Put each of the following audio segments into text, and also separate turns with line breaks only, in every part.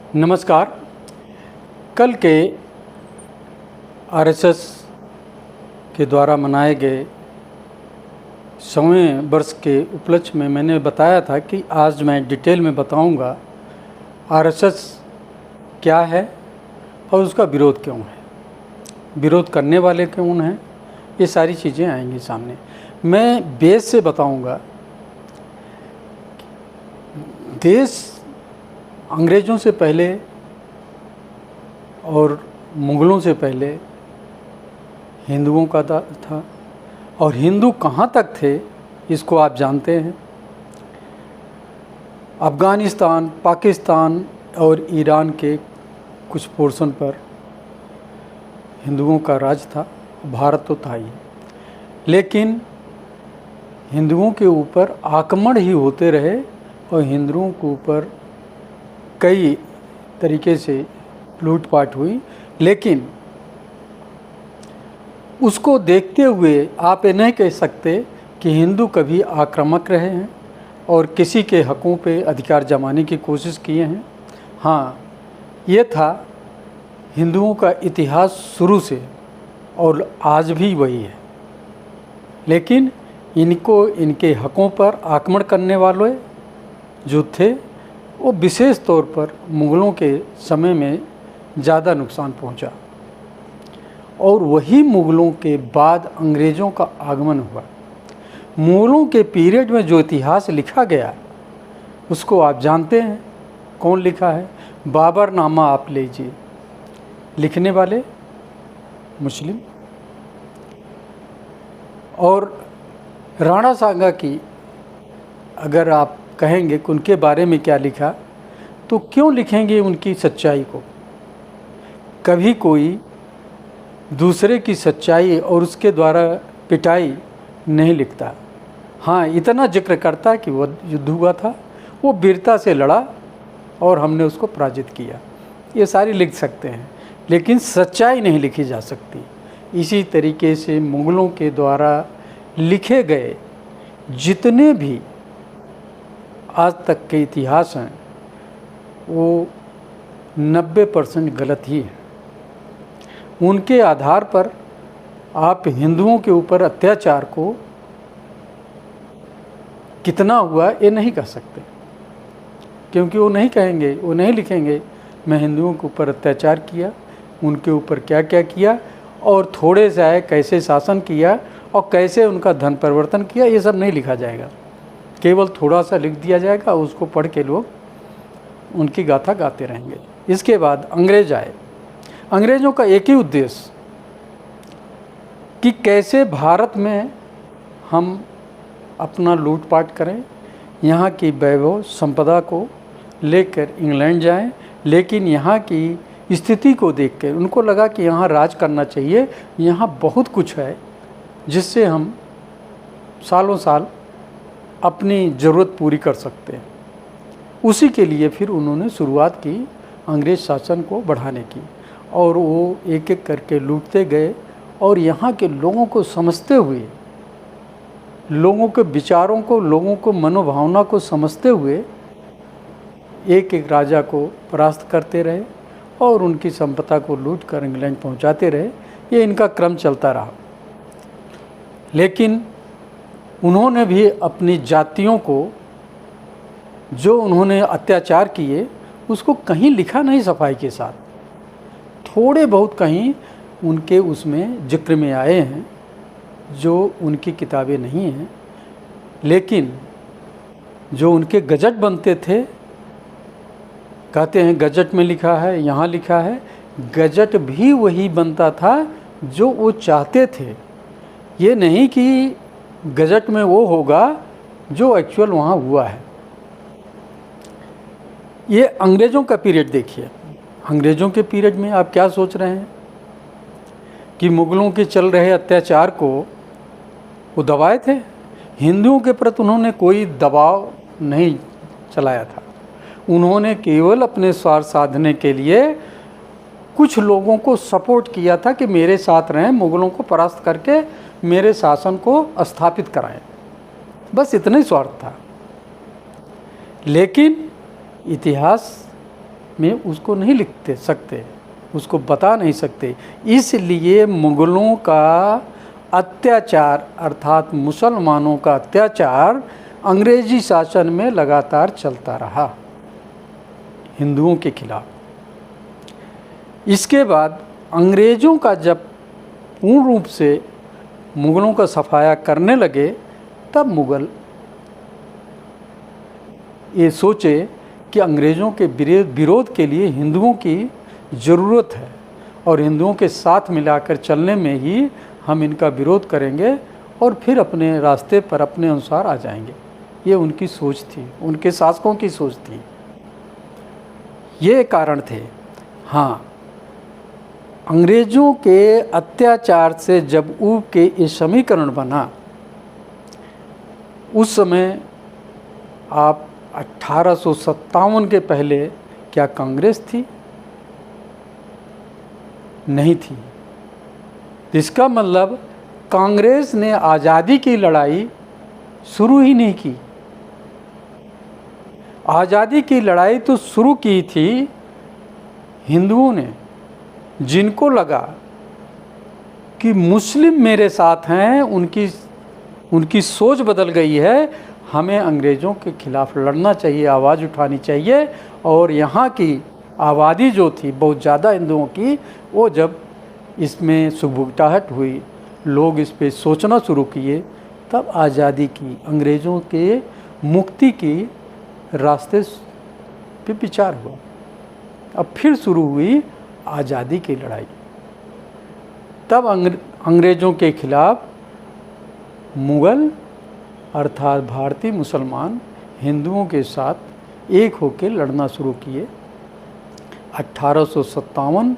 नमस्कार। कल के आरएसएस के द्वारा मनाए गए 100वें वर्ष के उपलक्ष्य में मैंने बताया था कि आज मैं डिटेल में बताऊंगा आरएसएस क्या है और उसका विरोध क्यों है, विरोध करने वाले कौन हैं, ये सारी चीज़ें आएंगी सामने। मैं बेस से बताऊंगा। देश अंग्रेज़ों से पहले और मुग़लों से पहले हिंदुओं का था, और हिंदू कहाँ तक थे इसको आप जानते हैं। अफ़गानिस्तान, पाकिस्तान और ईरान के कुछ पोर्शन पर हिंदुओं का राज था, भारत तो था ही। लेकिन हिंदुओं के ऊपर आक्रमण ही होते रहे और हिंदुओं के ऊपर कई तरीके से लूटपाट हुई। लेकिन उसको देखते हुए आप ये नहीं कह सकते कि हिंदू कभी आक्रामक रहे हैं और किसी के हकों पे अधिकार जमाने की कोशिश किए हैं। हाँ, ये था हिंदुओं का इतिहास शुरू से और आज भी वही है। लेकिन इनको इनके हकों पर आक्रमण करने वाले जो थे वो विशेष तौर पर मुग़लों के समय में ज़्यादा नुकसान पहुंचा, और वही मुग़लों के बाद अंग्रेज़ों का आगमन हुआ। मुग़लों के पीरियड में जो इतिहास लिखा गया उसको आप जानते हैं, कौन लिखा है? बाबरनामा आप लीजिए, लिखने वाले मुस्लिम। और राणा सांगा की अगर आप कहेंगे कि उनके बारे में क्या लिखा, तो क्यों लिखेंगे उनकी सच्चाई को? कभी कोई दूसरे की सच्चाई और उसके द्वारा पिटाई नहीं लिखता। हाँ, इतना जिक्र करता कि वो युद्ध हुआ था, वो वीरता से लड़ा और हमने उसको पराजित किया, ये सारी लिख सकते हैं, लेकिन सच्चाई नहीं लिखी जा सकती। इसी तरीके से मुग़लों के द्वारा लिखे गए जितने भी आज तक के इतिहास हैं वो 90% गलत ही है। उनके आधार पर आप हिंदुओं के ऊपर अत्याचार को कितना हुआ ये नहीं कह सकते, क्योंकि वो नहीं कहेंगे, वो नहीं लिखेंगे मैं हिंदुओं के ऊपर अत्याचार किया, उनके ऊपर क्या क्या किया और थोड़े से आए कैसे शासन किया और कैसे उनका धन परिवर्तन किया, ये सब नहीं लिखा जाएगा। केवल थोड़ा सा लिख दिया जाएगा, उसको पढ़ के लोग उनकी गाथा गाते रहेंगे। इसके बाद अंग्रेज आए। अंग्रेज़ों का एक ही उद्देश्य कि कैसे भारत में हम अपना लूटपाट करें, यहाँ की वैभव संपदा को लेकर इंग्लैंड जाएं। लेकिन यहाँ की स्थिति को देखकर उनको लगा कि यहाँ राज करना चाहिए, यहाँ बहुत कुछ है जिससे हम सालों साल अपनी ज़रूरत पूरी कर सकते हैं। उसी के लिए फिर उन्होंने शुरुआत की अंग्रेज़ शासन को बढ़ाने की, और वो एक एक करके लूटते गए और यहाँ के लोगों को समझते हुए, लोगों के विचारों को, लोगों को मनोभावना को समझते हुए एक एक राजा को परास्त करते रहे और उनकी संपदा को लूट कर इंग्लैंड पहुँचाते रहे। ये इनका क्रम चलता रहा। लेकिन उन्होंने भी अपनी जातियों को जो उन्होंने अत्याचार किए उसको कहीं लिखा नहीं सफाई के साथ। थोड़े बहुत कहीं उनके उसमें जिक्र में आए हैं जो उनकी किताबें नहीं हैं, लेकिन जो उनके गजट बनते थे, कहते हैं गजट में लिखा है, यहाँ लिखा है, गजट भी वही बनता था जो वो चाहते थे। ये नहीं कि गजट में वो होगा जो एक्चुअल वहाँ हुआ है। ये अंग्रेज़ों का पीरियड देखिए। अंग्रेज़ों के पीरियड में आप क्या सोच रहे हैं कि मुग़लों के चल रहे अत्याचार को वो दबाए थे? हिंदुओं के प्रति उन्होंने कोई दबाव नहीं चलाया था। उन्होंने केवल अपने स्वार्थ साधने के लिए कुछ लोगों को सपोर्ट किया था कि मेरे साथ रहें, मुग़लों को परास्त करके मेरे शासन को स्थापित कराएं, बस इतना ही स्वार्थ था। लेकिन इतिहास में उसको नहीं लिख सकते, उसको बता नहीं सकते। इसलिए मुग़लों का अत्याचार अर्थात मुसलमानों का अत्याचार अंग्रेजी शासन में लगातार चलता रहा हिंदुओं के खिलाफ। इसके बाद अंग्रेज़ों का जब पूर्ण रूप से मुग़लों का सफाया करने लगे, तब मुग़ल ये सोचे कि अंग्रेज़ों के विरोध के लिए हिंदुओं की ज़रूरत है और हिंदुओं के साथ मिलाकर चलने में ही हम इनका विरोध करेंगे और फिर अपने रास्ते पर अपने अनुसार आ जाएंगे। ये उनकी सोच थी, उनके शासकों की सोच थी। ये कारण थे। हाँ, अंग्रेज़ों के अत्याचार से जब ऊब के ये समीकरण बना, उस समय आप 1857 के पहले क्या कांग्रेस थी? नहीं थी। इसका मतलब कांग्रेस ने आज़ादी की लड़ाई शुरू ही नहीं की। आज़ादी की लड़ाई तो शुरू की थी हिंदुओं ने, जिनको लगा कि मुस्लिम मेरे साथ हैं, उनकी सोच बदल गई है, हमें अंग्रेज़ों के खिलाफ़ लड़ना चाहिए, आवाज़ उठानी चाहिए। और यहाँ की आबादी जो थी बहुत ज़्यादा हिंदुओं की, वो जब इसमें सुगबुगाहट हुई, लोग इस पे सोचना शुरू किए, तब आज़ादी की, अंग्रेज़ों के मुक्ति की रास्ते पे विचार हुआ। अब फिर शुरू हुई आज़ादी की लड़ाई। तब अंग्रेज़ों के खिलाफ़ मुग़ल अर्थात भारतीय मुसलमान हिंदुओं के साथ एक होकर लड़ना शुरू किए। 1857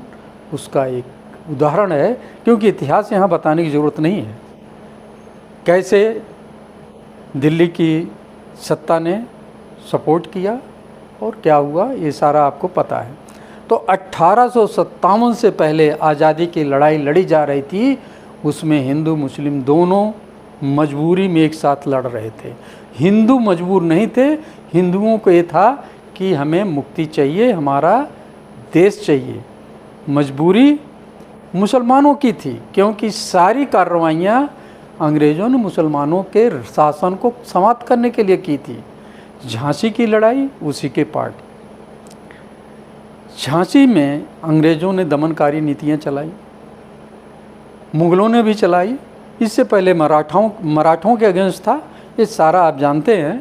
उसका एक उदाहरण है, क्योंकि इतिहास यहाँ बताने की ज़रूरत नहीं है। कैसे दिल्ली की सत्ता ने सपोर्ट किया और क्या हुआ, ये सारा आपको पता है। तो 1857 से पहले आज़ादी की लड़ाई लड़ी जा रही थी, उसमें हिंदू मुस्लिम दोनों मजबूरी में एक साथ लड़ रहे थे। हिंदू मजबूर नहीं थे, हिंदुओं को ये था कि हमें मुक्ति चाहिए, हमारा देश चाहिए। मजबूरी मुसलमानों की थी, क्योंकि सारी कार्रवाइयाँ अंग्रेज़ों ने मुसलमानों के शासन को समाप्त करने के लिए की थी। झांसी की लड़ाई उसी के पार्ट। झांसी में अंग्रेज़ों ने दमनकारी नीतियाँ चलाई, मुग़लों ने भी चलाई। इससे पहले मराठों के अगेंस्ट था, ये सारा आप जानते हैं।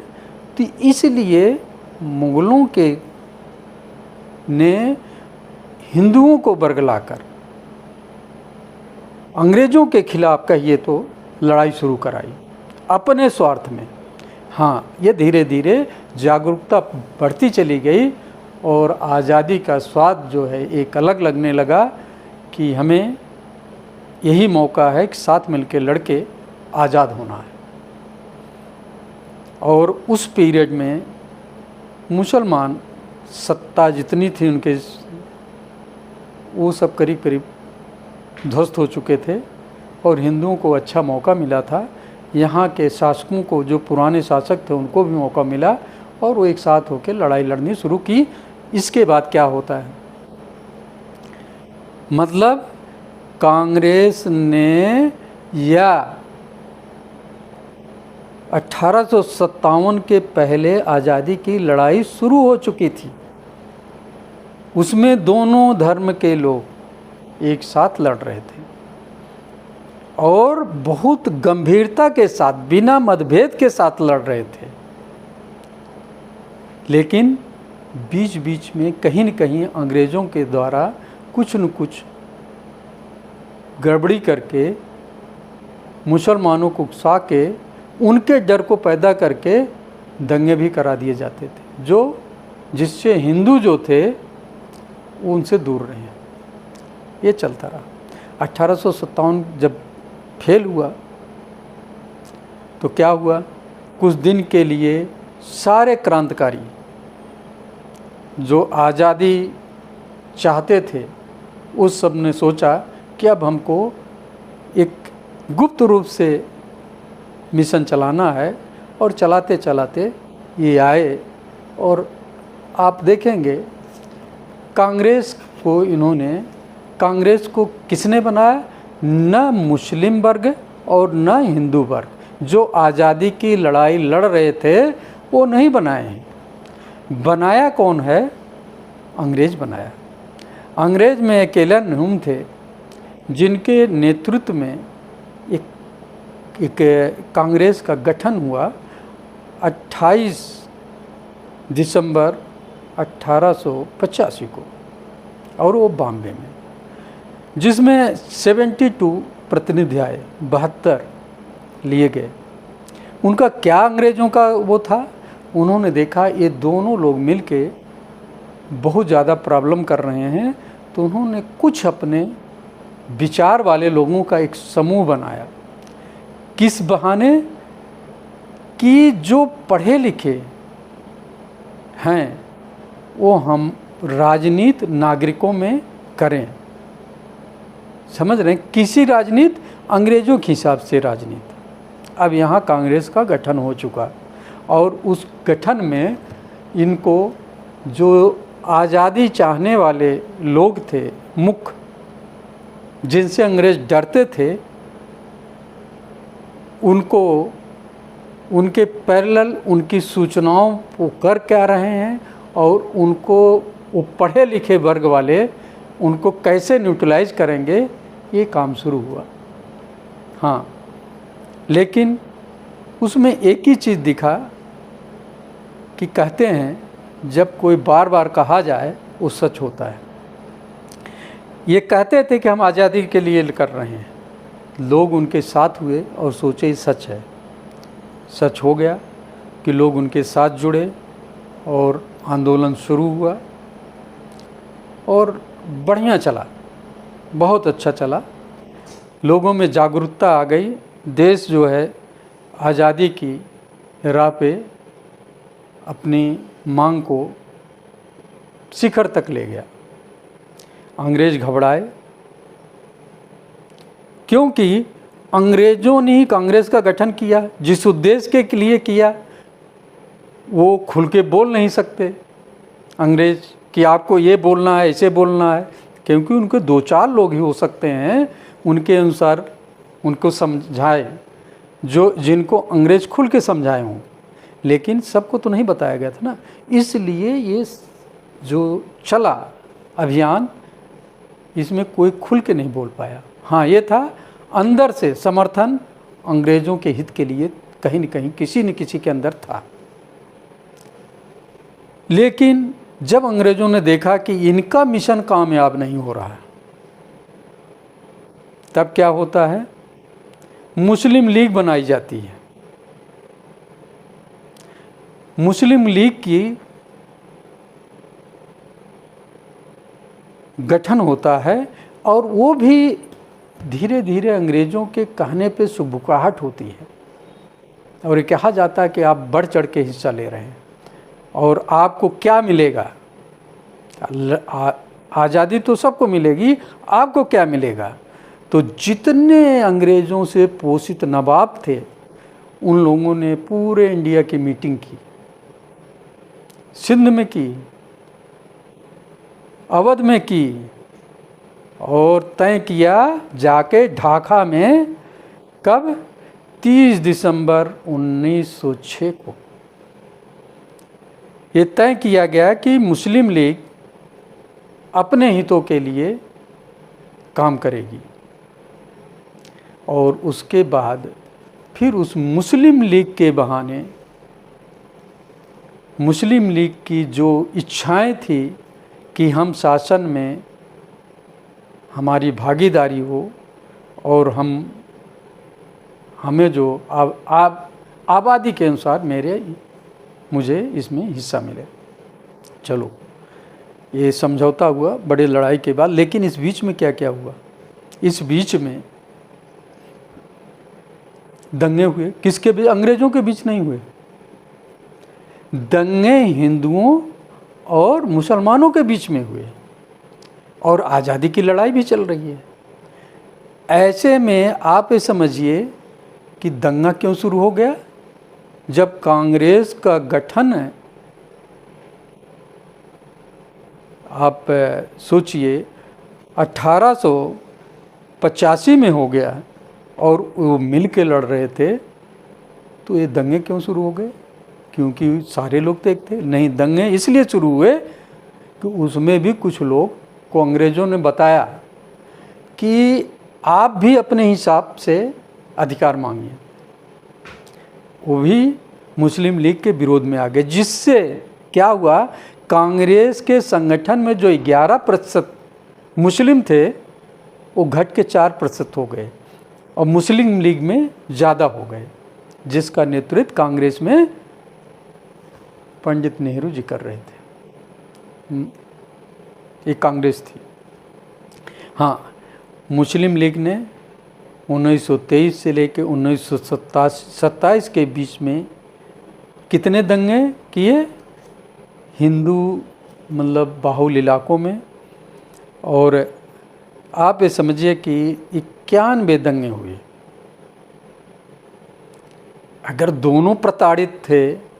तो इसलिए मुग़लों के ने हिंदुओं को बरगलाकर अंग्रेज़ों के खिलाफ़ कहिए तो लड़ाई शुरू कराई अपने स्वार्थ में। हाँ, ये धीरे धीरे जागरूकता बढ़ती चली गई और आज़ादी का स्वाद जो है एक अलग लगने लगा कि हमें यही मौका है कि साथ मिलकर लड़के आज़ाद होना है। और उस पीरियड में मुसलमान सत्ता जितनी थी उनके, वो सब करीब करीब ध्वस्त हो चुके थे और हिंदुओं को अच्छा मौका मिला था। यहाँ के शासकों को, जो पुराने शासक थे, उनको भी मौका मिला और वो एक साथ होकर लड़ाई लड़नी शुरू की। इसके बाद क्या होता है, मतलब कांग्रेस ने या 1857 के पहले आज़ादी की लड़ाई शुरू हो चुकी थी, उसमें दोनों धर्म के लोग एक साथ लड़ रहे थे और बहुत गंभीरता के साथ, बिना मतभेद के साथ लड़ रहे थे। लेकिन बीच बीच में कहीं न कहीं अंग्रेज़ों के द्वारा कुछ न कुछ गड़बड़ी करके, मुसलमानों को उकसा के, उनके डर को पैदा करके दंगे भी करा दिए जाते थे, जिससे हिंदू जो थे वो उनसे दूर रहे। ये चलता रहा। 1857 जब फेल हुआ तो क्या हुआ, कुछ दिन के लिए सारे क्रांतिकारी जो आज़ादी चाहते थे, उस सब ने सोचा कि अब हमको एक गुप्त रूप से मिशन चलाना है। और चलाते चलाते ये आए और आप देखेंगे कांग्रेस को किसने बनाया? न मुस्लिम वर्ग और न हिंदू वर्ग जो आज़ादी की लड़ाई लड़ रहे थे वो नहीं बनाए हैं। बनाया कौन है? अंग्रेज बनाया। अंग्रेज में अकेला नेहरू थे जिनके नेतृत्व में एक कांग्रेस का गठन हुआ 28 दिसंबर 1885 को, और वो बॉम्बे में, जिसमें 72 प्रतिनिधि आए, 72 लिए गए। उनका क्या अंग्रेज़ों का वो था? उन्होंने देखा ये दोनों लोग मिलके बहुत ज़्यादा प्रॉब्लम कर रहे हैं, तो उन्होंने कुछ अपने विचार वाले लोगों का एक समूह बनाया। किस बहाने? कि जो पढ़े लिखे हैं वो हम राजनीति नागरिकों में करें। समझ रहे हैं? किसी राजनीति? अंग्रेज़ों के हिसाब से राजनीति। अब यहाँ कांग्रेस का गठन हो चुका, और उस गठन में इनको जो आज़ादी चाहने वाले लोग थे मुख्य, जिनसे अंग्रेज़ डरते थे, उनको उनके पैरेलल उनकी सूचनाओं को कर क्या रहे हैं, और उनको वो पढ़े लिखे वर्ग वाले उनको कैसे न्यूट्रलाइज करेंगे, ये काम शुरू हुआ। हाँ, लेकिन उसमें एक ही चीज़ दिखा कि कहते हैं जब कोई बार बार कहा जाए वो सच होता है। ये कहते थे कि हम आज़ादी के लिए कर रहे हैं, लोग उनके साथ हुए और सोचे सच है। सच हो गया कि लोग उनके साथ जुड़े और आंदोलन शुरू हुआ, और बढ़िया चला, बहुत अच्छा चला। लोगों में जागरूकता आ गई, देश जो है आज़ादी की राह पे अपनी मांग को शिखर तक ले गया। अंग्रेज घबराए, क्योंकि अंग्रेज़ों ने ही कांग्रेस का गठन किया, जिस उद्देश्य के लिए किया वो खुल के बोल नहीं सकते अंग्रेज़ कि आपको ये बोलना है, ऐसे बोलना है, क्योंकि उनके 2-4 लोग ही हो सकते हैं उनके अनुसार उनको समझाए, जो जिनको अंग्रेज़ खुल के समझाए हों, लेकिन सबको तो नहीं बताया गया था ना। इसलिए ये जो चला अभियान, इसमें कोई खुल के नहीं बोल पाया। हाँ, ये था अंदर से समर्थन अंग्रेज़ों के हित के लिए कहीं न कहीं किसी न किसी के अंदर था। लेकिन जब अंग्रेज़ों ने देखा कि इनका मिशन कामयाब नहीं हो रहा है, तब क्या होता है? मुस्लिम लीग बनाई जाती है। मुस्लिम लीग की गठन होता है, और वो भी धीरे धीरे अंग्रेज़ों के कहने पे सुबुकाहट होती है, और ये कहा जाता है कि आप बढ़ चढ़ के हिस्सा ले रहे हैं और आपको क्या मिलेगा? आज़ादी तो सबको मिलेगी, आपको क्या मिलेगा? तो जितने अंग्रेज़ों से पोषित नवाब थे, उन लोगों ने पूरे इंडिया की मीटिंग की, सिंध में की, अवध में की, और तय किया जाके ढाका में, कब? 30 दिसंबर 1906 को ये तय किया गया कि मुस्लिम लीग अपने हितों के लिए काम करेगी। और उसके बाद फिर उस मुस्लिम लीग के बहाने मुस्लिम लीग की जो इच्छाएं थी कि हम शासन में हमारी भागीदारी हो, और हमें जो आबादी के अनुसार मुझे इसमें हिस्सा मिले। चलो, ये समझौता हुआ बड़े लड़ाई के बाद। लेकिन इस बीच में क्या क्या हुआ? इस बीच में दंगे हुए। किसके बीच? अंग्रेज़ों के बीच नहीं हुए। दंगे हिंदुओं और मुसलमानों के बीच में हुए, और आज़ादी की लड़ाई भी चल रही है। ऐसे में आप ये समझिए कि दंगा क्यों शुरू हो गया? जब कांग्रेस का गठन आप सोचिए 1885 में हो गया और वो मिल के लड़ रहे थे, तो ये दंगे क्यों शुरू हो गए? क्योंकि सारे लोग तो एक थे? नहीं, दंगे इसलिए शुरू हुए कि उसमें भी कुछ लोग को अंग्रेज़ों ने बताया कि आप भी अपने हिसाब से अधिकार मांगिए। वो भी मुस्लिम लीग के विरोध में आ गए, जिससे क्या हुआ, कांग्रेस के संगठन में जो 11% मुस्लिम थे वो घट के 4% हो गए और मुस्लिम लीग में ज़्यादा हो गए, जिसका नेतृत्व कांग्रेस में पंडित नेहरू जी कर रहे थे। ये कांग्रेस थी। हाँ, मुस्लिम लीग ने 1923 से लेकर 1927 के बीच में कितने दंगे किए हिंदू मतलब बाहुल इलाकों में, और आप ये समझिए कि 91 दंगे हुए। अगर दोनों प्रताड़ित थे,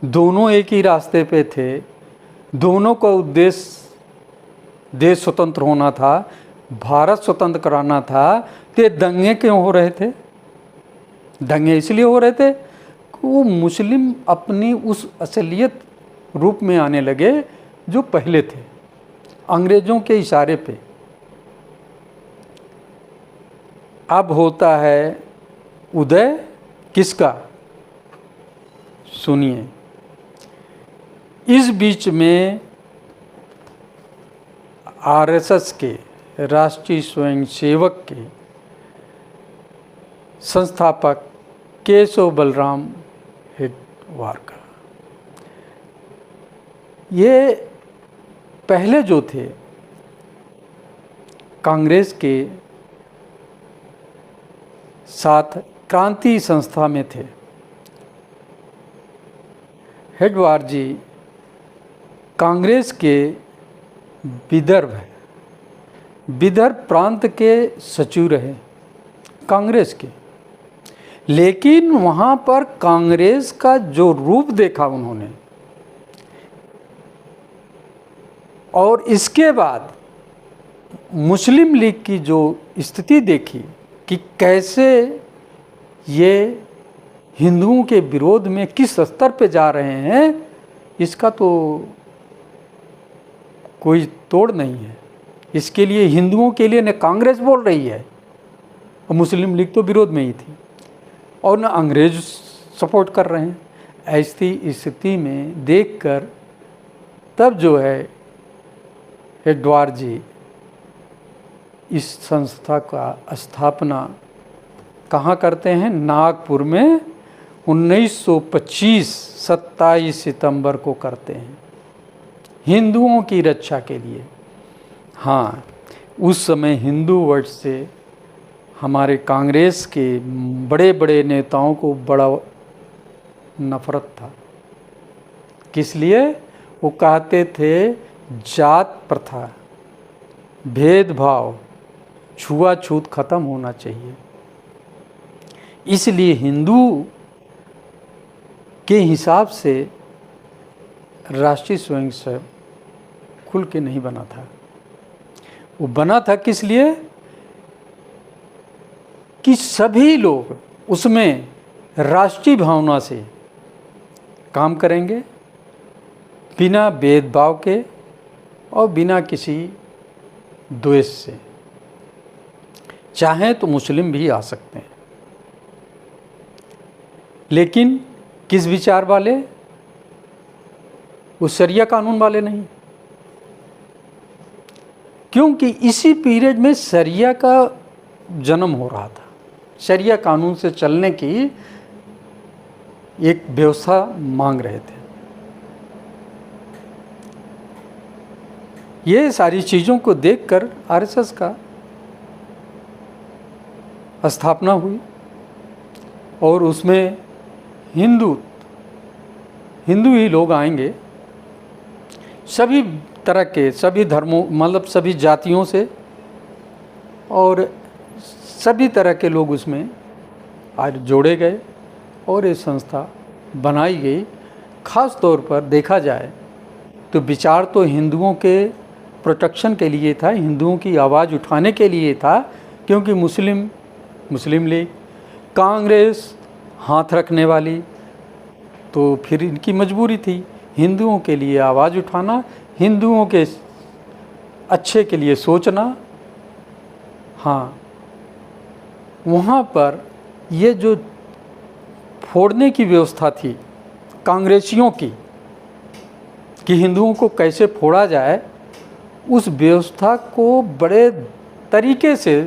दोनों एक ही रास्ते पे थे, दोनों का उद्देश्य देश स्वतंत्र होना था, भारत स्वतंत्र कराना था, तो ये दंगे क्यों हो रहे थे? दंगे इसलिए हो रहे थे कि वो मुस्लिम अपनी उस असलियत रूप में आने लगे जो पहले थे, अंग्रेज़ों के इशारे पे। अब होता है उदय किसका? सुनिए। इस बीच में आरएसएस के, राष्ट्रीय स्वयंसेवक के संस्थापक केशव बलराम हेडवारकर, ये पहले जो थे कांग्रेस के साथ क्रांति संस्था में थे। हेडवार जी कांग्रेस के विदर्भ प्रांत के सचिव रहे कांग्रेस के, लेकिन वहाँ पर कांग्रेस का जो रूप देखा उन्होंने, और इसके बाद मुस्लिम लीग की जो स्थिति देखी कि कैसे ये हिंदुओं के विरोध में किस स्तर पे जा रहे हैं, इसका तो कोई तोड़ नहीं है। इसके लिए हिंदुओं के लिए न कांग्रेस बोल रही है और मुस्लिम लीग तो विरोध में ही थी, और न अंग्रेज सपोर्ट कर रहे हैं। ऐसी स्थिति में देखकर तब जो है हेडवार जी इस संस्था का स्थापना कहाँ करते हैं? नागपुर में 1925 27 सितंबर को करते हैं, हिंदुओं की रक्षा के लिए। हाँ, उस समय हिंदू वर्ड से हमारे कांग्रेस के बड़े बड़े नेताओं को बड़ा नफरत था। किस लिए? वो कहते थे जात प्रथा, भेदभाव, छुआछूत खत्म होना चाहिए। इसलिए हिंदू के हिसाब से राष्ट्रीय स्वयंसेवक खुल के नहीं बना था। वो बना था किस लिए? कि सभी लोग उसमें राष्ट्रीय भावना से काम करेंगे, बिना भेदभाव के और बिना किसी द्वेष से। चाहें तो मुस्लिम भी आ सकते हैं, लेकिन किस विचार वाले? वो शरिया कानून वाले नहीं, क्योंकि इसी पीरियड में शरिया का जन्म हो रहा था। शरिया कानून से चलने की एक व्यवस्था मांग रहे थे। ये सारी चीज़ों को देखकर आरएसएस का स्थापना हुई, और उसमें हिंदू ही लोग आएंगे, सभी तरह के, सभी धर्मों मतलब सभी जातियों से, और सभी तरह के लोग उसमें आज जोड़े गए और ये संस्था बनाई गई। ख़ास तौर पर देखा जाए तो विचार तो हिंदुओं के प्रोटेक्शन के लिए था, हिंदुओं की आवाज़ उठाने के लिए था, क्योंकि मुस्लिम लीग, कांग्रेस हाथ रखने वाली, तो फिर इनकी मजबूरी थी हिंदुओं के लिए आवाज़ उठाना, हिंदुओं के अच्छे के लिए सोचना। हाँ, वहाँ पर ये जो फोड़ने की व्यवस्था थी कांग्रेसियों की कि हिंदुओं को कैसे फोड़ा जाए, उस व्यवस्था को बड़े तरीके से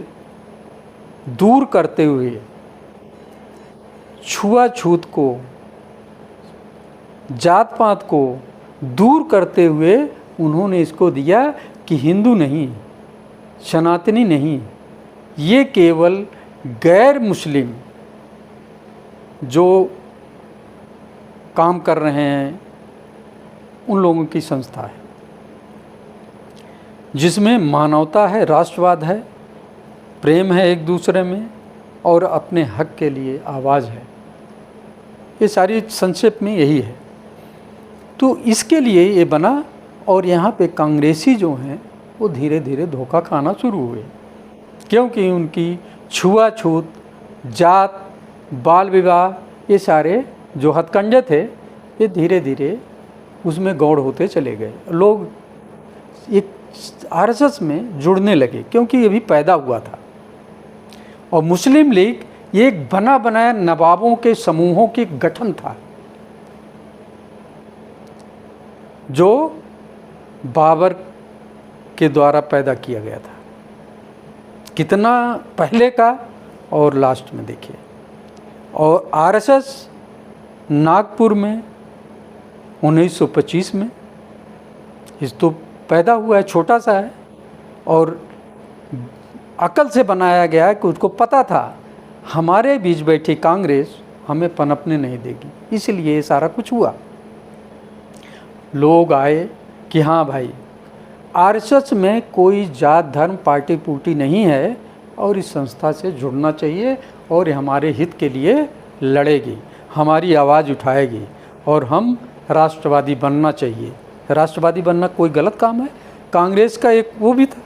दूर करते हुए, छुआछूत को, जात पात को दूर करते हुए उन्होंने इसको दिया कि हिंदू नहीं, सनातनी नहीं, ये केवल गैर मुस्लिम जो काम कर रहे हैं उन लोगों की संस्था है, जिसमें मानवता है, राष्ट्रवाद है, प्रेम है एक दूसरे में, और अपने हक के लिए आवाज़ है। ये सारी संक्षेप में यही है। तो इसके लिए ये बना, और यहाँ पे कांग्रेसी जो हैं वो धीरे धीरे धोखा खाना शुरू हुए, क्योंकि उनकी छुआछूत, जात, बाल विवाह, ये सारे जो हथकंडे थे ये धीरे धीरे उसमें गौड़ होते चले गए। लोग एक आरएसएस में जुड़ने लगे, क्योंकि ये भी पैदा हुआ था। और मुस्लिम लीग ये एक बना बनाया नवाबों के समूहों की गठन था, जो बाबर के द्वारा पैदा किया गया था। कितना पहले का, और लास्ट में देखिए। और आरएसएस नागपुर में 1925 में इस तो पैदा हुआ है, छोटा सा है, और अकल से बनाया गया है कि उसको पता था हमारे बीच बैठी कांग्रेस हमें पनपने नहीं देगी, इसलिए ये सारा कुछ हुआ। लोग आए कि हाँ भाई, आरएसएस में कोई जात धर्म पार्टी पुर्टी नहीं है, और इस संस्था से जुड़ना चाहिए, और हमारे हित के लिए लड़ेगी, हमारी आवाज़ उठाएगी, और हम राष्ट्रवादी बनना चाहिए। राष्ट्रवादी बनना कोई गलत काम है? कांग्रेस का एक वो भी था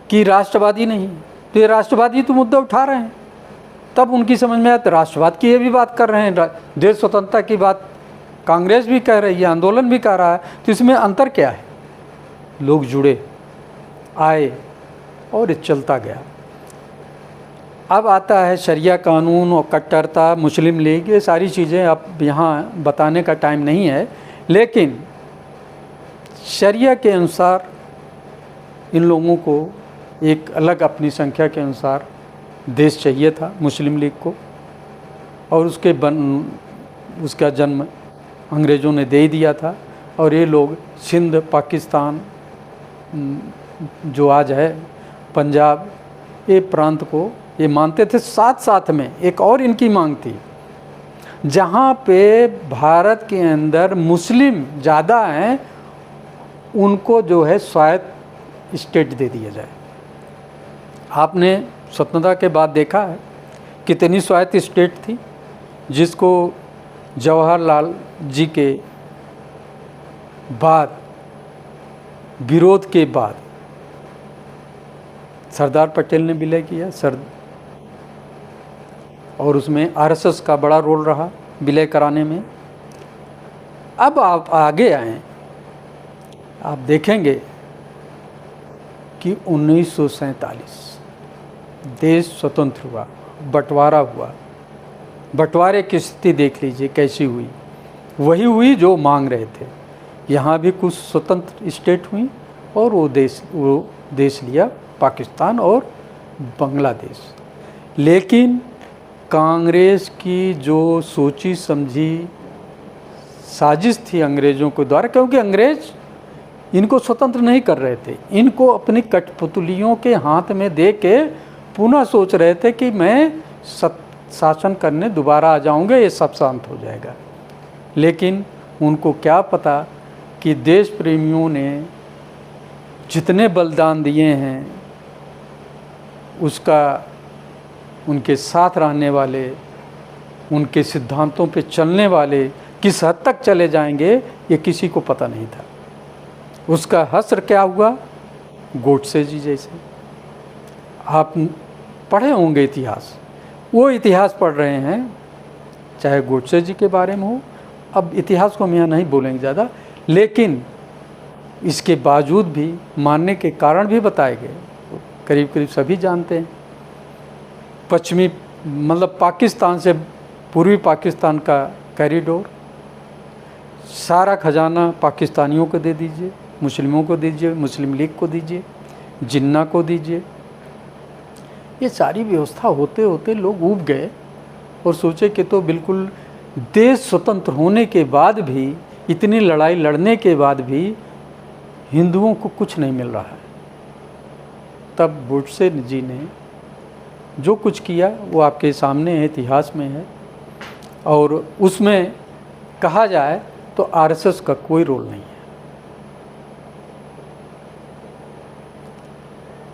कि राष्ट्रवादी नहीं, तो ये राष्ट्रवादी तो मुद्दा उठा रहे हैं। तब उनकी समझ में आया तो राष्ट्रवाद की ये भी बात कर रहे हैं, देश स्वतंत्रता की बात कांग्रेस भी कह रही है, आंदोलन भी कर रहा है, तो इसमें अंतर क्या है? लोग जुड़े, आए, और ये चलता गया। अब आता है शरिया कानून और कट्टरता, मुस्लिम लीग, ये सारी चीज़ें अब यहाँ बताने का टाइम नहीं है, लेकिन शरिया के अनुसार इन लोगों को एक अलग अपनी संख्या के अनुसार देश चाहिए था मुस्लिम लीग को, और उसका जन्म अंग्रेज़ों ने दे ही दिया था। और ये लोग सिंध, पाकिस्तान जो आज है पंजाब, ये प्रांत को ये मानते थे। साथ साथ में एक और इनकी मांग थी, जहाँ पे भारत के अंदर मुस्लिम ज़्यादा हैं उनको जो है स्वायत्त स्टेट दे दिया जाए। आपने स्वतंत्रता के बाद देखा है कितनी स्वायत्त स्टेट थी, जिसको जवाहरलाल जी के बाद, विरोध के बाद सरदार पटेल ने विलय किया, और उसमें आरएसएस का बड़ा रोल रहा विलय कराने में। अब आप आगे आएँ, आप देखेंगे कि 1947 देश स्वतंत्र हुआ, बंटवारा हुआ। बंटवारे की स्थिति देख लीजिए कैसी हुई, वही हुई जो मांग रहे थे। यहाँ भी कुछ स्वतंत्र स्टेट हुई, और वो देश लिया पाकिस्तान और बांग्लादेश। लेकिन कांग्रेस की जो सोची समझी साजिश थी अंग्रेज़ों के द्वारा, क्योंकि अंग्रेज़ इनको स्वतंत्र नहीं कर रहे थे, इनको अपनी कठपुतलियों के हाथ में दे के पुनः सोच रहे थे कि मैं शासन करने दोबारा आ जाऊंगे, ये सब शांत हो जाएगा। लेकिन उनको क्या पता कि देश प्रेमियों ने जितने बलिदान दिए हैं उसका उनके साथ रहने वाले, उनके सिद्धांतों पे चलने वाले किस हद तक चले जाएंगे, ये किसी को पता नहीं था। उसका हश्र क्या हुआ, गोडसे जी जैसे। आप पढ़े होंगे इतिहास, वो इतिहास पढ़ रहे हैं, चाहे गोडसे जी के बारे में हो। अब इतिहास को हम यहाँ नहीं बोलेंगे ज़्यादा, लेकिन इसके बावजूद भी मानने के कारण भी बताए गए, करीब करीब सभी जानते हैं। पश्चिमी मतलब पाकिस्तान से पूर्वी पाकिस्तान का कॉरिडोर, सारा खजाना पाकिस्तानियों को दे दीजिए, मुस्लिमों को दीजिए, मुस्लिम लीग को दीजिए, जिन्ना को दीजिए। ये सारी व्यवस्था होते होते लोग ऊब गए और सोचे कि तो बिल्कुल देश स्वतंत्र होने के बाद भी, इतनी लड़ाई लड़ने के बाद भी हिंदुओं को कुछ नहीं मिल रहा है। तब गोडसे जी ने जो कुछ किया वो आपके सामने है, इतिहास में है। और उसमें कहा जाए तो आरएसएस का कोई रोल नहीं है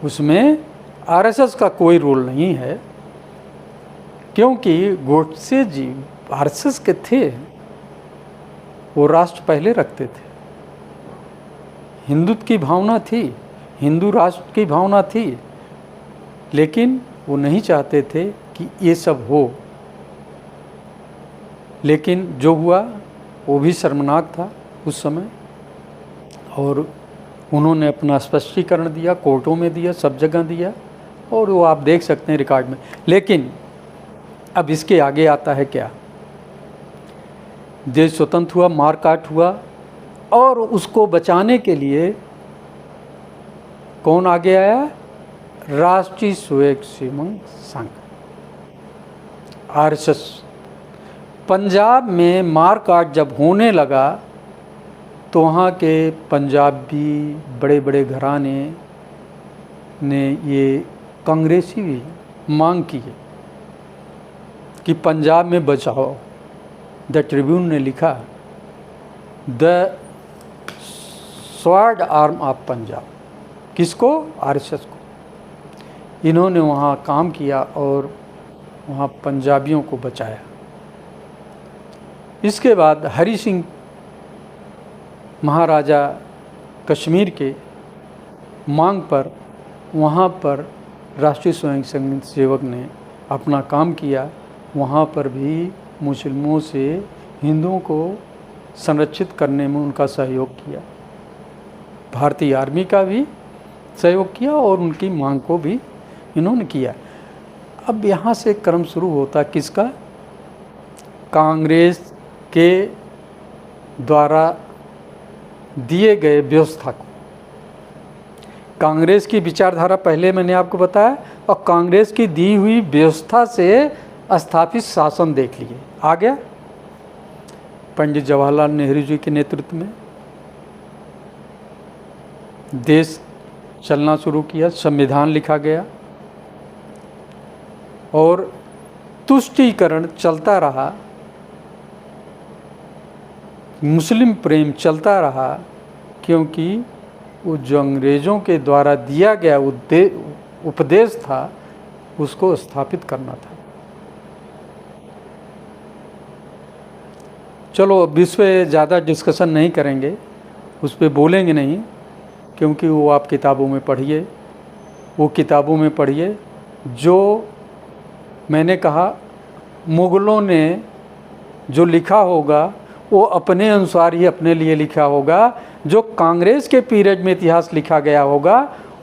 उसमें, आरएसएस का कोई रोल नहीं है, क्योंकि गोडसे जी आरएसएस के थे। वो राष्ट्र पहले रखते थे, हिंदुत्व की भावना थी, हिंदू राष्ट्र की भावना थी, लेकिन वो नहीं चाहते थे कि ये सब हो। लेकिन जो हुआ वो भी शर्मनाक था उस समय, और उन्होंने अपना स्पष्टीकरण दिया, कोर्टों में दिया, सब जगह दिया, और वो आप देख सकते हैं रिकॉर्ड में। लेकिन अब इसके आगे आता है क्या, देश स्वतंत्र हुआ, मारकाट हुआ, और उसको बचाने के लिए कौन आगे आया, राष्ट्रीय स्वयंसेवक संघ, आरएसएस। पंजाब में मारकाट जब होने लगा तो वहाँ के पंजाबी बड़े बड़े घराने ने ये कांग्रेसी भी मांग की है कि पंजाब में बचाओ। द ट्रिब्यून ने लिखा, the sword arm of Punjab, किसको, आरएसएस को। इन्होंने वहाँ काम किया और वहाँ पंजाबियों को बचाया। इसके बाद हरि सिंह महाराजा कश्मीर के मांग पर वहाँ पर राष्ट्रीय स्वयंसेवक ने अपना काम किया। वहाँ पर भी मुस्लिमों से हिंदुओं को संरक्षित करने में उनका सहयोग किया, भारतीय आर्मी का भी सहयोग किया और उनकी मांग को भी इन्होंने किया। अब यहाँ से क्रम शुरू होता किसका, कांग्रेस के द्वारा दिए गए व्यवस्था को। कांग्रेस की विचारधारा पहले मैंने आपको बताया, और कांग्रेस की दी हुई व्यवस्था से स्थापित शासन देख लिए। आ गया पंडित जवाहरलाल नेहरू जी के नेतृत्व में देश चलना शुरू किया, संविधान लिखा गया और तुष्टीकरण चलता रहा, मुस्लिम प्रेम चलता रहा, क्योंकि वो जो अंग्रेज़ों के द्वारा दिया गया उपदेश था उसको स्थापित करना था। चलो अब इस पर ज़्यादा डिस्कशन नहीं करेंगे, उस पर बोलेंगे नहीं, क्योंकि वो आप किताबों में पढ़िए, वो किताबों में पढ़िए। जो मैंने कहा मुग़लों ने जो लिखा होगा वो अपने अनुसार ही अपने लिए लिखा होगा, जो कांग्रेस के पीरियड में इतिहास लिखा गया होगा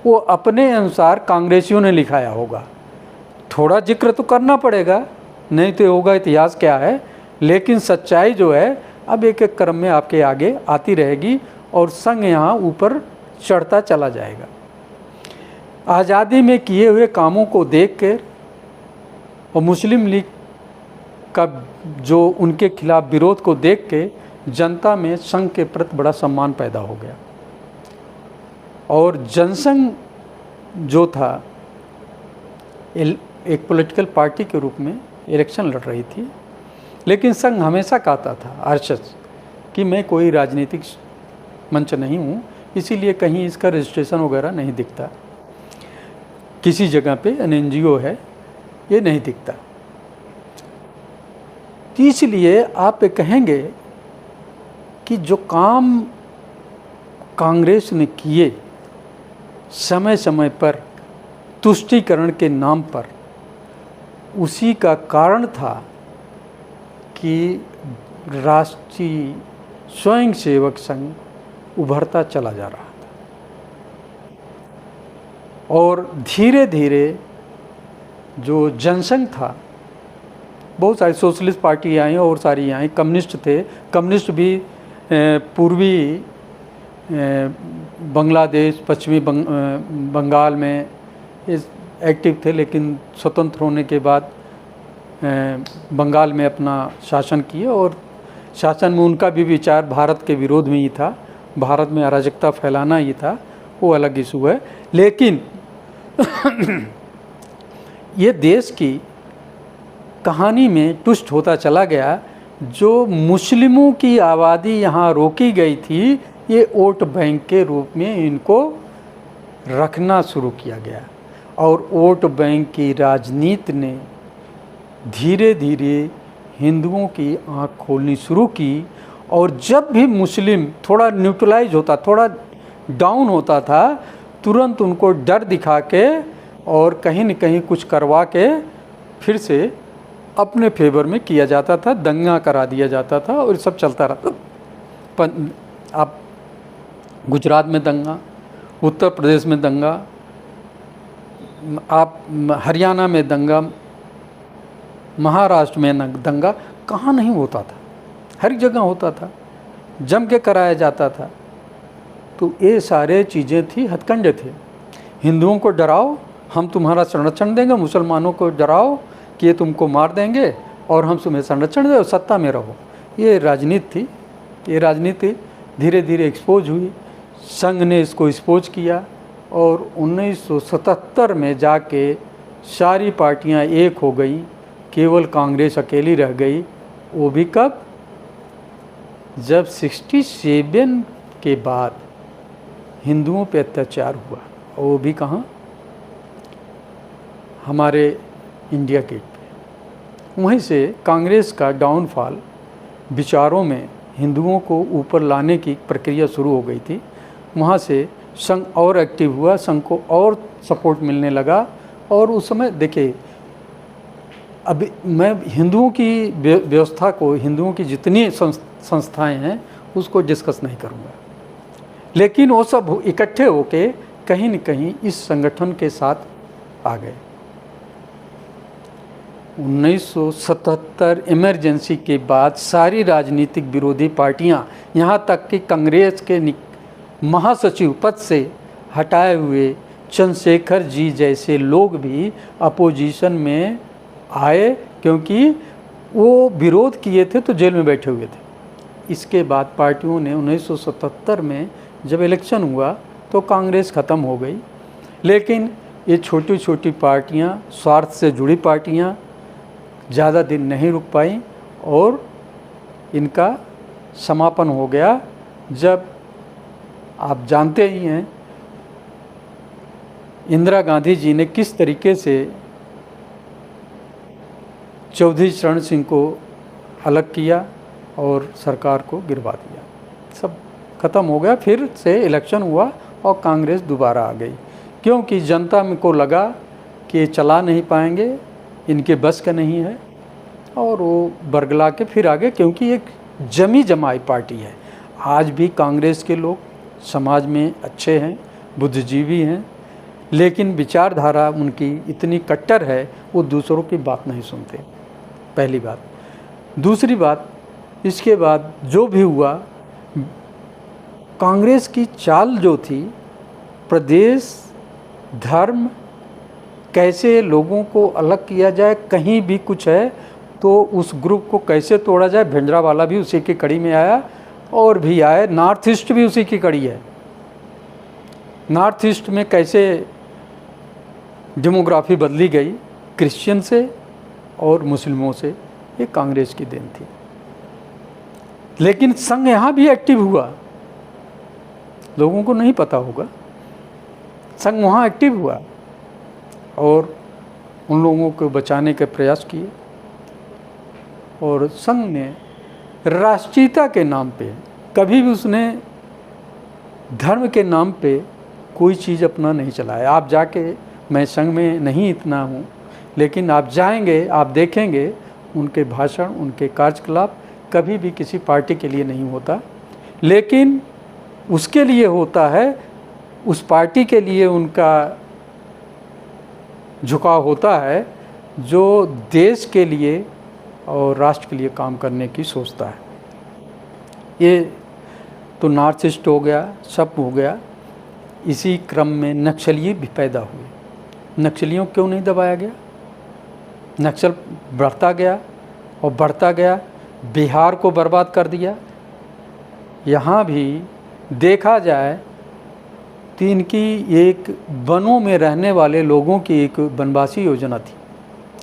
वो अपने अनुसार कांग्रेसियों ने लिखाया होगा। थोड़ा जिक्र तो करना पड़ेगा, नहीं तो होगा इतिहास क्या है। लेकिन सच्चाई जो है अब एक एक क्रम में आपके आगे आती रहेगी और संघ यहाँ ऊपर चढ़ता चला जाएगा। आज़ादी में किए हुए कामों को देख कर और मुस्लिम लीग का जो उनके खिलाफ विरोध को देख के जनता में संघ के प्रति बड़ा सम्मान पैदा हो गया। और जनसंघ जो था एक पॉलिटिकल पार्टी के रूप में इलेक्शन लड़ रही थी, लेकिन संघ हमेशा कहता था आरएसएस कि मैं कोई राजनीतिक मंच नहीं हूँ, इसीलिए कहीं इसका रजिस्ट्रेशन वगैरह नहीं दिखता, किसी जगह पे एनजीओ है ये नहीं दिखता। तो इसलिए आप कहेंगे कि जो काम कांग्रेस ने किए समय समय पर तुष्टीकरण के नाम पर, उसी का कारण था कि राष्ट्रीय स्वयंसेवक संघ उभरता चला जा रहा था और धीरे धीरे जो जनसंघ था, बहुत सारी सोशलिस्ट पार्टी आई और सारी आई, कम्युनिस्ट थे, कम्युनिस्ट भी पूर्वी बांग्लादेश, पश्चिमी बंगाल में एक्टिव थे, लेकिन स्वतंत्र होने के बाद बंगाल में अपना शासन किए और शासन में उनका भी विचार भारत के विरोध में ही था, भारत में अराजकता फैलाना ही था, वो अलग इशू है। लेकिन ये देश की कहानी में ट्विस्ट होता चला गया। जो मुस्लिमों की आबादी यहाँ रोकी गई थी, ये वोट बैंक के रूप में इनको रखना शुरू किया गया और वोट बैंक की राजनीति ने धीरे धीरे हिंदुओं की आँख खोलनी शुरू की। और जब भी मुस्लिम थोड़ा न्यूट्रलाइज होता, थोड़ा डाउन होता था, तुरंत उनको डर दिखा के और कहीं न कहीं कुछ करवा के फिर से अपने फेवर में किया जाता था, दंगा करा दिया जाता था और सब चलता रहा। आप गुजरात में दंगा, उत्तर प्रदेश में दंगा, आप हरियाणा में दंगा, महाराष्ट्र में दंगा, कहाँ नहीं होता था, हर जगह होता था, जम के कराया जाता था। तो ये सारे चीज़ें थी, हथकंडे थे। हिंदुओं को डराओ, हम तुम्हारा संरक्षण देंगे, मुसलमानों को डराओ कि ये तुमको मार देंगे और हम तुम्हें संरक्षण दें और सत्ता में रहो। ये राजनीति थी। ये राजनीति धीरे धीरे एक्सपोज हुई, संघ ने इसको एक्सपोज किया और 1977 में जाके सारी पार्टियां एक हो गई, केवल कांग्रेस अकेली रह गई। वो भी कब? जब 67 के बाद हिंदुओं पे अत्याचार हुआ। वो भी कहाँ? हमारे इंडिया गेट पे। वहीं से कांग्रेस का डाउनफॉल, विचारों में हिंदुओं को ऊपर लाने की प्रक्रिया शुरू हो गई थी। वहाँ से संघ और एक्टिव हुआ, संघ को और सपोर्ट मिलने लगा। और उस समय देखिए, अभी मैं हिंदुओं की व्यवस्था को, हिंदुओं की जितनी संस्थाएं हैं उसको डिस्कस नहीं करूँगा, लेकिन वो सब इकट्ठे होके कहीं न कहीं इस संगठन के साथ आ गए। 1977 इमरजेंसी के बाद सारी राजनीतिक विरोधी पार्टियां, यहाँ तक कि कांग्रेस के महासचिव पद से हटाए हुए चंद्रशेखर जी जैसे लोग भी अपोजिशन में आए, क्योंकि वो विरोध किए थे तो जेल में बैठे हुए थे। इसके बाद पार्टियों ने 1977 में जब इलेक्शन हुआ तो कांग्रेस ख़त्म हो गई। लेकिन ये छोटी छोटी पार्टियां, स्वार्थ से जुड़ी पार्टियां ज़्यादा दिन नहीं रुक पाई और इनका समापन हो गया। जब आप जानते ही हैं इंदिरा गांधी जी ने किस तरीके से चौधरी चरण सिंह को अलग किया और सरकार को गिरवा दिया, सब खत्म हो गया। फिर से इलेक्शन हुआ और कांग्रेस दोबारा आ गई, क्योंकि जनता को लगा कि ये चला नहीं पाएंगे, इनके बस का नहीं है, और वो बरगला के फिर आगे, क्योंकि एक जमी जमाई पार्टी है। आज भी कांग्रेस के लोग समाज में अच्छे हैं, बुद्धिजीवी हैं, लेकिन विचारधारा उनकी इतनी कट्टर है, वो दूसरों की बात नहीं सुनते, पहली बात। दूसरी बात, इसके बाद जो भी हुआ, कांग्रेस की चाल जो थी, प्रदेश, धर्म, कैसे लोगों को अलग किया जाए, कहीं भी कुछ है तो उस ग्रुप को कैसे तोड़ा जाए। भिंडरावाला भी उसी की कड़ी में आया और भी आए, नॉर्थ ईस्ट भी उसी की कड़ी है। नॉर्थ ईस्ट में कैसे डेमोग्राफी बदली गई क्रिश्चियन से और मुस्लिमों से, ये कांग्रेस की देन थी। लेकिन संघ यहाँ भी एक्टिव हुआ, लोगों को नहीं पता होगा, संघ वहाँ एक्टिव हुआ और उन लोगों को बचाने के प्रयास किए। और संघ ने राष्ट्रीयता के नाम पे कभी भी उसने धर्म के नाम पे कोई चीज़ अपना नहीं चलाया। आप जाके, मैं संघ में नहीं इतना हूँ, लेकिन आप जाएंगे, आप देखेंगे उनके भाषण, उनके कार्यकलाप कभी भी किसी पार्टी के लिए नहीं होता, लेकिन उसके लिए होता है, उस पार्टी के लिए उनका झुकाव होता है जो देश के लिए और राष्ट्र के लिए काम करने की सोचता है। ये तो नॉर्थ ईस्ट हो गया, सब हो गया। इसी क्रम में नक्सली भी पैदा हुए। नक्सलियों को क्यों नहीं दबाया गया? नक्सल बढ़ता गया और बढ़ता गया, बिहार को बर्बाद कर दिया। यहाँ भी देखा जाए तो इनकी एक वनों में रहने वाले लोगों की एक वनवासी योजना थी,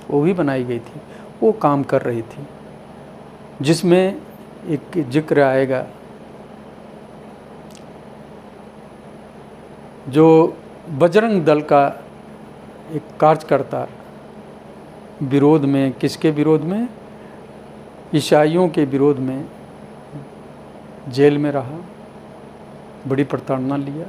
वो भी बनाई गई थी, वो काम कर रही थी, जिसमें एक जिक्र आएगा जो बजरंग दल का एक कार्यकर्ता विरोध में, किसके विरोध में? ईसाइयों के विरोध में जेल में रहा, बड़ी प्रताड़ना लिया।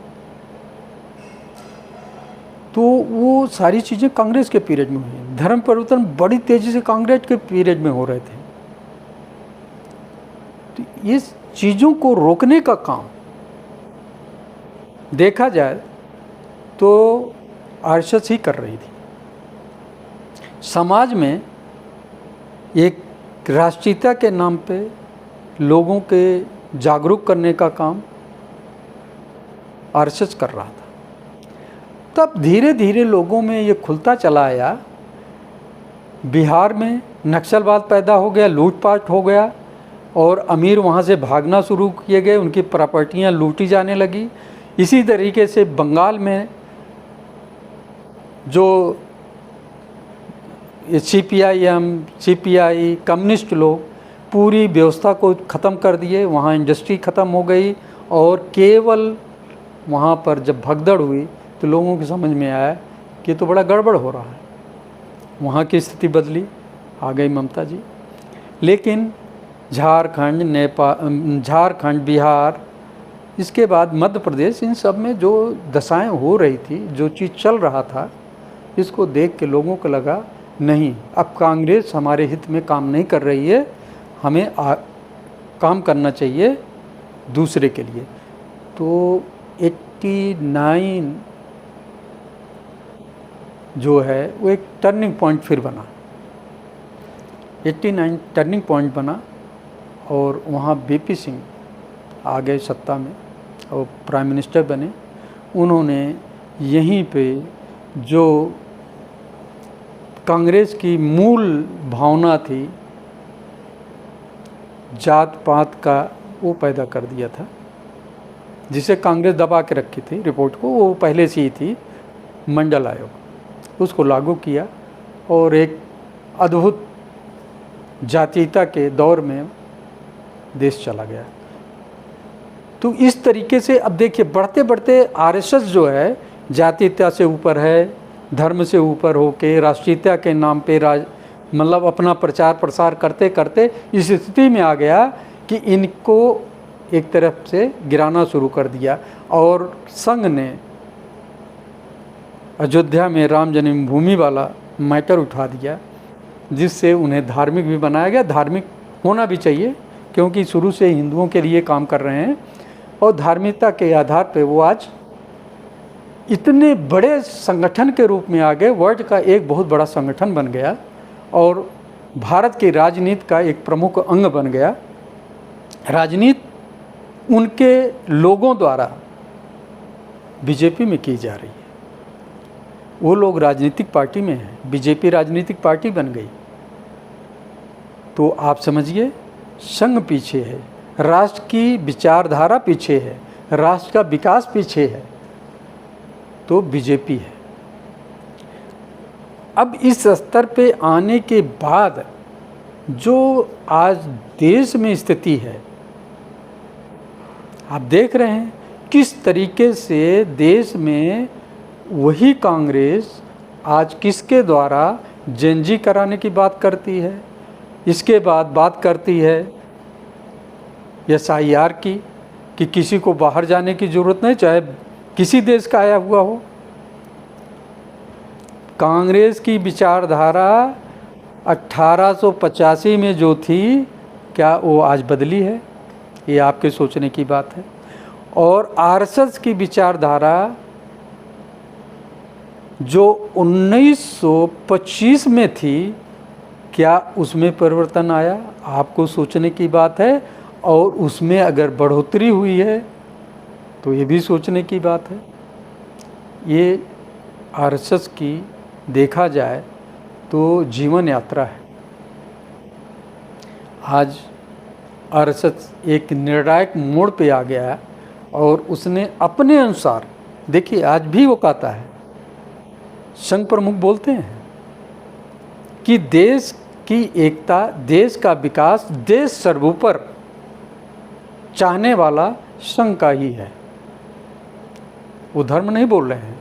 तो वो सारी चीज़ें कांग्रेस के पीरियड में हुई। धर्म परिवर्तन बड़ी तेज़ी से कांग्रेस के पीरियड में हो रहे थे। तो ये चीज़ों को रोकने का काम देखा जाए तो आरएसएस ही कर रही थी। समाज में एक राष्ट्रीयता के नाम पे लोगों के जागरूक करने का काम आरएसएस कर रहा था। तब धीरे धीरे लोगों में ये खुलता चला आया। बिहार में नक्सलवाद पैदा हो गया, लूटपाट हो गया और अमीर वहाँ से भागना शुरू किए गए, उनकी प्रॉपर्टियाँ लूटी जाने लगी। इसी तरीके से बंगाल में जो सीपीआई कम्युनिस्ट लोग पूरी व्यवस्था को ख़त्म कर दिए, वहाँ इंडस्ट्री ख़त्म हो गई और केवल वहाँ पर जब भगदड़ हुई तो लोगों को समझ में आया कि तो बड़ा गड़बड़ हो रहा है। वहाँ की स्थिति बदली, आ गई ममता जी। लेकिन झारखंड, नेपाल, झारखंड, बिहार, इसके बाद मध्य प्रदेश, इन सब में जो दशाएं हो रही थी, जो चीज़ चल रहा था, इसको देख के लोगों को लगा नहीं, अब कांग्रेस हमारे हित में काम नहीं कर रही है, हमें काम करना चाहिए दूसरे के लिए। तो 89 जो है वो एक टर्निंग पॉइंट फिर बना। 89 टर्निंग पॉइंट बना और वहाँ बीपी सिंह आ गए सत्ता में और प्राइम मिनिस्टर बने। उन्होंने यहीं पे जो कांग्रेस की मूल भावना थी जात पात का, वो पैदा कर दिया था, जिसे कांग्रेस दबा के रखी थी रिपोर्ट को, वो पहले से ही थी। मंडल आयोग उसको लागू किया और एक अद्भुत जातीयता के दौर में देश चला गया। तो इस तरीके से अब देखिए बढ़ते बढ़ते आरएसएस जो है जातीयता से ऊपर है, धर्म से ऊपर होके राष्ट्रीयता के नाम पे मतलब अपना प्रचार प्रसार करते करते इस स्थिति में आ गया कि इनको एक तरफ से गिराना शुरू कर दिया। और संघ ने अयोध्या में राम जन्मभूमि वाला मैटर उठा दिया, जिससे उन्हें धार्मिक भी बनाया गया। धार्मिक होना भी चाहिए क्योंकि शुरू से हिंदुओं के लिए काम कर रहे हैं और धार्मिकता के आधार पर वो आज इतने बड़े संगठन के रूप में आ गए, वर्ल्ड का एक बहुत बड़ा संगठन बन गया और भारत की राजनीति का एक प्रमुख अंग बन गया। राजनीति उनके लोगों द्वारा बीजेपी में की जा रही है। वो लोग राजनीतिक पार्टी में हैं, बीजेपी राजनीतिक पार्टी बन गई। तो आप समझिए संघ पीछे है, राष्ट्र की विचारधारा पीछे है, राष्ट्र का विकास पीछे है, तो बीजेपी है। अब इस स्तर पे आने के बाद जो आज देश में स्थिति है, आप देख रहे हैं किस तरीके से देश में वही कांग्रेस आज किसके द्वारा जेनजी कराने की बात करती है, इसके बाद बात करती है एसआईआर की, कि किसी को बाहर जाने की ज़रूरत नहीं, चाहे किसी देश का आया हुआ हो। कांग्रेस की विचारधारा 1885 में जो थी, क्या वो आज बदली है? ये आपके सोचने की बात है। और आरएसएस की विचारधारा जो 1925 में थी, क्या उसमें परिवर्तन आया? आपको सोचने की बात है। और उसमें अगर बढ़ोतरी हुई है तो ये भी सोचने की बात है। ये आरएसएस की देखा जाए तो जीवन यात्रा है। आज आरएसएस एक निर्णायक मोड़ पे आ गया है और उसने अपने अनुसार, देखिए आज भी वो कहता है, संघ प्रमुख बोलते हैं कि देश की एकता, देश का विकास, देश सर्वोपरि चाहने वाला संघ का ही है। वो धर्म नहीं बोल रहे हैं,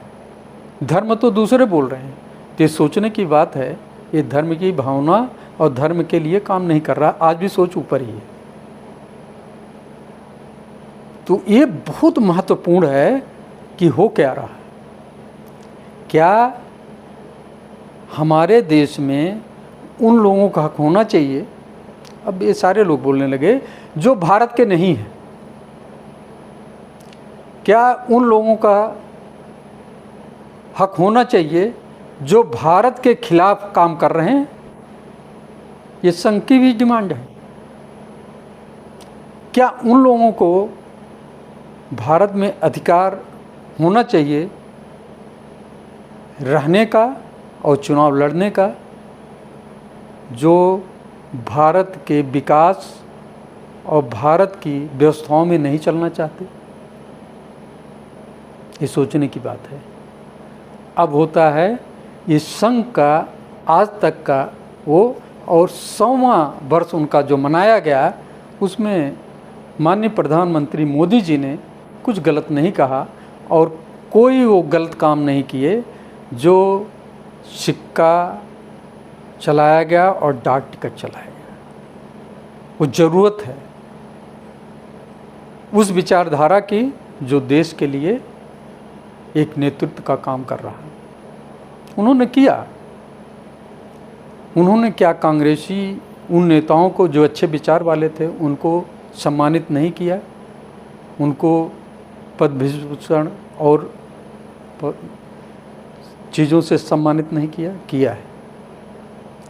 धर्म तो दूसरे बोल रहे हैं। तो ये सोचने की बात है, ये धर्म की भावना और धर्म के लिए काम नहीं कर रहा, आज भी सोच ऊपर ही है। तो ये बहुत महत्वपूर्ण है कि हो क्या रहा है। क्या हमारे देश में उन लोगों का हक होना चाहिए, अब ये सारे लोग बोलने लगे, जो भारत के नहीं हैं? क्या उन लोगों का हक होना चाहिए जो भारत के खिलाफ काम कर रहे हैं? ये संघ की भी डिमांड है। क्या उन लोगों को भारत में अधिकार होना चाहिए रहने का और चुनाव लड़ने का, जो भारत के विकास और भारत की व्यवस्थाओं में नहीं चलना चाहते? ये सोचने की बात है। अब होता है ये संघ का आज तक का वो, और 100वां वर्ष उनका जो मनाया गया, उसमें माननीय प्रधानमंत्री मोदी जी ने कुछ गलत नहीं कहा और कोई वो गलत काम नहीं किए। जो सिक्का चलाया गया और डाक टिकट चलाया गया, वो ज़रूरत है उस विचारधारा की जो देश के लिए एक नेतृत्व का काम कर रहा है। उन्होंने किया। उन्होंने क्या कांग्रेसी उन नेताओं को जो अच्छे विचार वाले थे उनको सम्मानित नहीं किया? उनको पद्म विभूषण और चीज़ों से सम्मानित नहीं किया? किया है।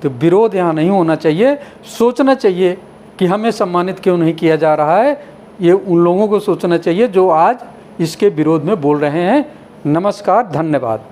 तो विरोध यहाँ नहीं होना चाहिए। सोचना चाहिए कि हमें सम्मानित क्यों नहीं किया जा रहा है। ये उन लोगों को सोचना चाहिए जो आज इसके विरोध में बोल रहे हैं। नमस्कार, धन्यवाद।